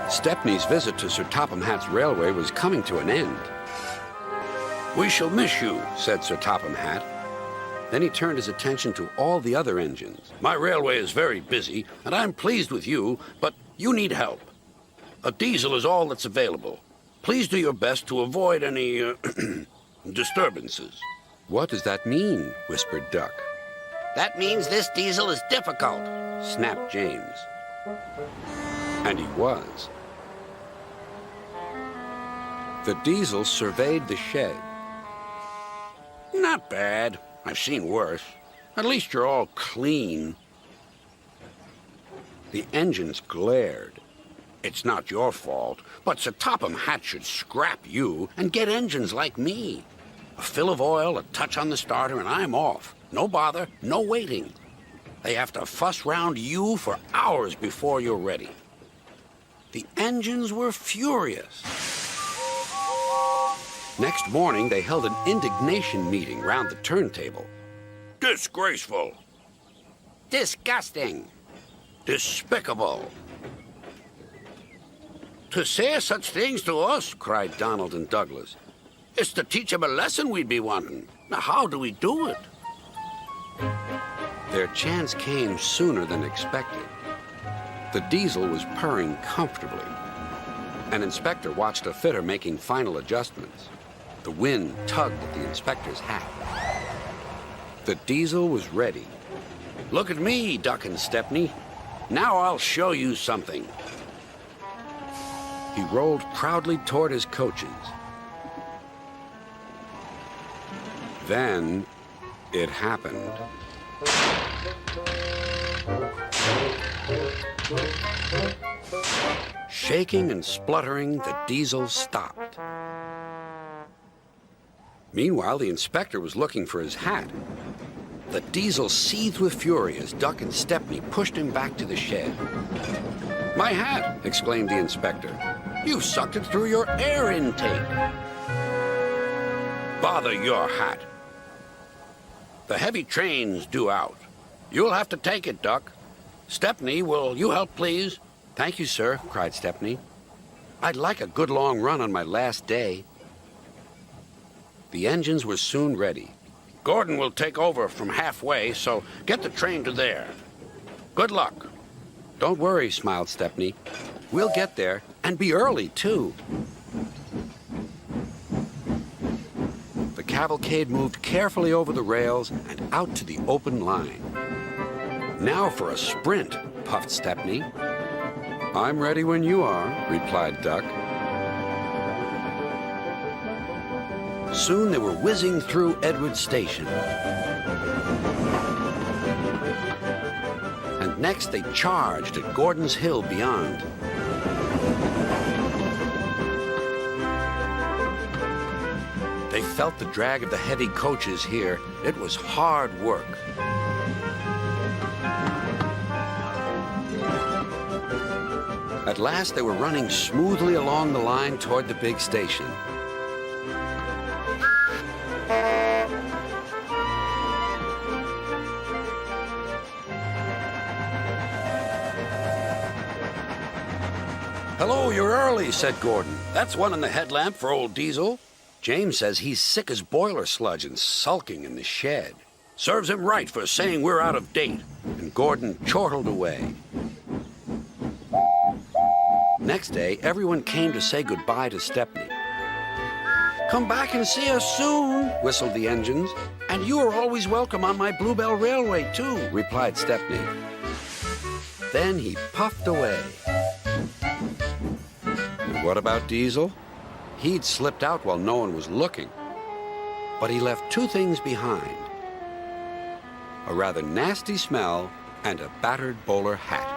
Stepney's visit to Sir Topham Hatt's railway was coming to an end. "We shall miss you," said Sir Topham Hatt. Then he turned his attention to all the other engines. "My railway is very busy, and I'm pleased with you, but you need help. A diesel is all that's available. Please do your best to avoid any disturbances." "What does that mean?" whispered Duck. That means this diesel is difficult, snapped James. And he was. The diesel surveyed the shed. "Not bad. I've seen worse. At least you're all clean." The engines glared. "It's not your fault, but Sir Topham Hatt should scrap you and get engines like me. A fill of oil, a touch on the starter, and I'm off. No bother, no waiting. They have to fuss round you for hours before you're ready." The engines were furious. Next morning, they held an indignation meeting round the turntable. "Disgraceful. Disgusting. Despicable. To say such things to us," cried Donald and Douglas, "is to teach them a lesson we'd be wanting. Now, how do we do it?" Their chance came sooner than expected. The diesel was purring comfortably. An inspector watched a fitter making final adjustments. The wind tugged at the inspector's hat. The diesel was ready. "Look at me, Duck and Stepney. Now I'll show you something." He rolled proudly toward his coaches. Then it happened. Shaking and spluttering, the diesel stopped. Meanwhile, the inspector was looking for his hat. The diesel seethed with fury as Duck and Stepney pushed him back to the shed. "My hat!" exclaimed the inspector. "You've sucked it through your air intake." "Bother your hat. The heavy train's due out. You'll have to take it, Duck. Stepney, will you help, please?" "Thank you, sir," cried Stepney. "I'd like a good long run on my last day." The engines were soon ready. "Gordon will take over from halfway, so get the train to there. Good luck." "Don't worry," smiled Stepney. "We'll get there, and be early, too." The cavalcade moved carefully over the rails and out to the open line. "Now for a sprint," puffed Stepney. "I'm ready when you are," replied Duck. Soon they were whizzing through Edward Station. And next they charged at Gordon's Hill beyond. They felt the drag of the heavy coaches here. It was hard work. At last they were running smoothly along the line toward the big station. "Hello, you're early," said Gordon. "That's one in the headlamp for old Diesel." "James says he's sick as boiler sludge and sulking in the shed." "Serves him right for saying we're out of date." And Gordon chortled away. Next day, everyone came to say goodbye to Stepney. "Come back and see us soon," whistled the engines. "And you are always welcome on my Bluebell Railway, too," replied Stepney. Then he puffed away. And what about Diesel? He'd slipped out while no one was looking. But he left two things behind: a rather nasty smell and a battered bowler hat.